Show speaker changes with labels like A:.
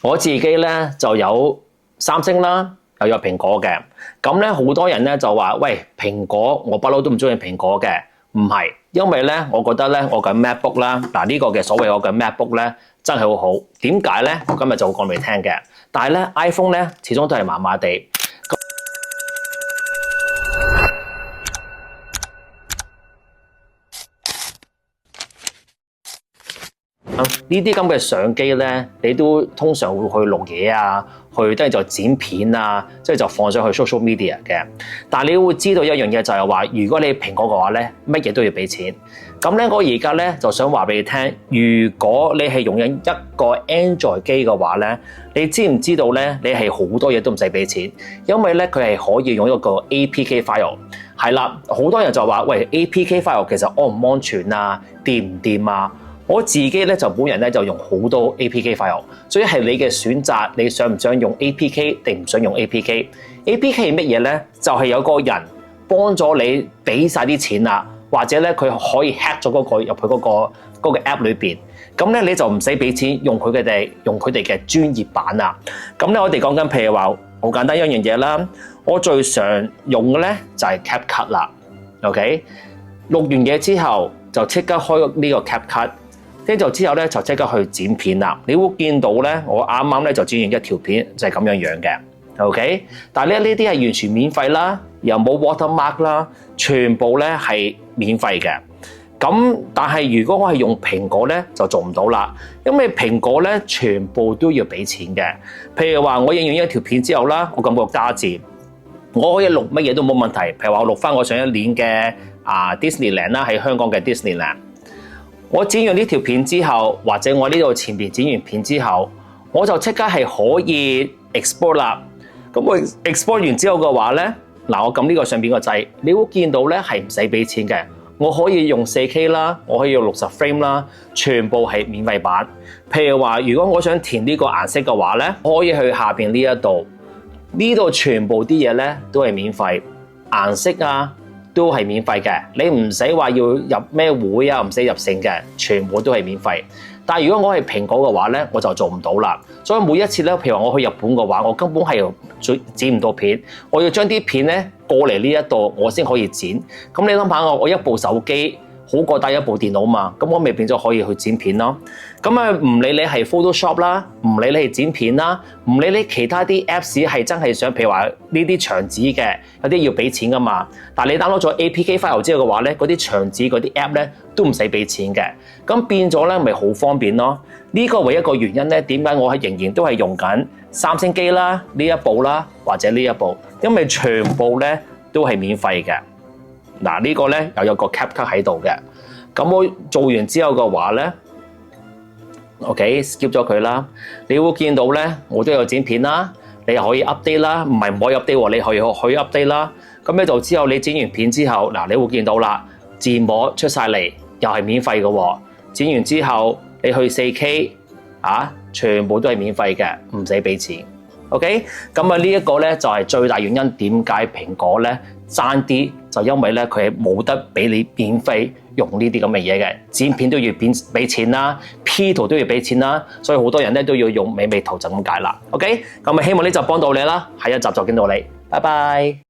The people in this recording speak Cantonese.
A: 我自己咧就有三星啦，又有蘋果嘅。咁咧好多人咧就話：喂，蘋果我不嬲都唔中意蘋果嘅。唔係，因為咧我覺得咧我嘅 MacBook 啦，嗱呢個嘅所謂我嘅 MacBook 咧真係好好。點解咧？我今日就會講俾你聽嘅。但係咧 iPhone 咧始終都係麻麻地。呢啲咁嘅相機咧，你都通常會去錄嘢啊，去即係就剪片啊，即係就放上去 social media 嘅。但係你會知道一樣嘢就係話，如果你蘋果嘅話咧，乜嘢都要俾錢。咁咧，我而家咧就想話俾你聽，如果你係用緊一個 Android 機嘅話咧，你知唔知道咧？你係好多嘢都唔使俾錢，因為咧佢係可以用一個 APK file。係啦，好多人就話：喂，APK file 其實安唔安全啊？掂唔掂啊？我自己咧就本人咧就用好多 APK file， 所以係你嘅選擇，你想唔想用 APK 定唔想用 APK？APK 係乜嘢咧？就係有個人幫咗你俾晒啲錢啦，或者咧佢可以 hack 咗嗰個入去嗰個 app 裏邊，咁咧你就唔使俾錢用佢哋嘅專業版啦。咁咧我哋講緊譬如話好簡單一樣嘢啦，我最常用嘅咧就係 CapCut 啦。OK， 錄完嘢之後就即刻開呢個 CapCut。跟住之後咧，就即刻去剪片啦。你會見到咧，我啱啱咧就剪完一條片，就係咁樣樣嘅。OK， 但係咧呢啲係完全免費啦，又冇 watermark 啦，全部咧係免費嘅。咁但係如果我係用蘋果咧，就做唔到啦，因為蘋果咧全部都要俾錢嘅。譬如話我影完一條片之後啦，我感覺加字，我可以錄乜嘢都冇問題。譬如話我錄翻我上一年嘅Disneyland 啦，喺香港嘅 Disneyland。我剪完呢條片之後，或者我呢度前邊剪完片之後，我就即刻係可以 export 啦。咁我 export 完之後嘅話咧，嗱我撳呢個上邊個掣，你會見到咧係唔使俾錢嘅。我可以用 4K 啦，我可以用60 frame 啦，全部係免費版。譬如話，如果我想填呢個顏色嘅話咧，我可以去下邊呢一度，呢度全部啲嘢咧都係免費，顏色啊，都係免費嘅，你唔使話要入咩會啊，唔使入成嘅，全部都係免費。但係如果我係蘋果嘅話咧，我就做唔到啦。所以每一次咧，譬如話我去日本嘅話，我根本係剪唔到片，我要將啲片咧過嚟呢一度，我先可以剪。咁你諗下我一部手機好過帶一部電腦嘛，咁我咪變咗可以去剪片咯。咁啊，唔理你係 Photoshop 啦，唔理你係剪片啦，唔理你其他啲 Apps 係真係想，譬如話呢啲牆紙嘅，有啲要俾錢噶嘛。但係你 download 咗 APK file 之後嘅話咧，嗰啲牆紙嗰啲 App 咧都唔使俾錢嘅。咁變咗咧，咪好方便咯。呢個唯一一個原因咧，點解我係仍然都係用緊三星機啦，呢一部啦，或者呢一部，因為全部咧都係免費嘅。嗱，呢個咧又有個 CapCut 喺度嘅。咁我做完之後嘅話咧 ，OK skip 咗佢啦。你會見到咧，我都有剪片啦，你又可以 update 啦，唔係唔可以 update 喎，你可以 update 啦。咁咧就之後你剪完片之後，嗱你會見到啦，字幕出晒嚟，又係免費嘅喎。剪完之後你去 4K 全部都係免費嘅，唔使俾錢。OK， 咁啊呢一個咧就係最大原因，點解蘋果咧爭啲，就因為咧佢係冇得俾你免費用呢啲咁嘅嘢嘅，剪片都要俾錢啦，P 圖都要俾錢啦，所以好多人咧都要用美圖就咁解啦。OK，咁啊希望呢集幫到你啦，下一集就見到你，拜拜。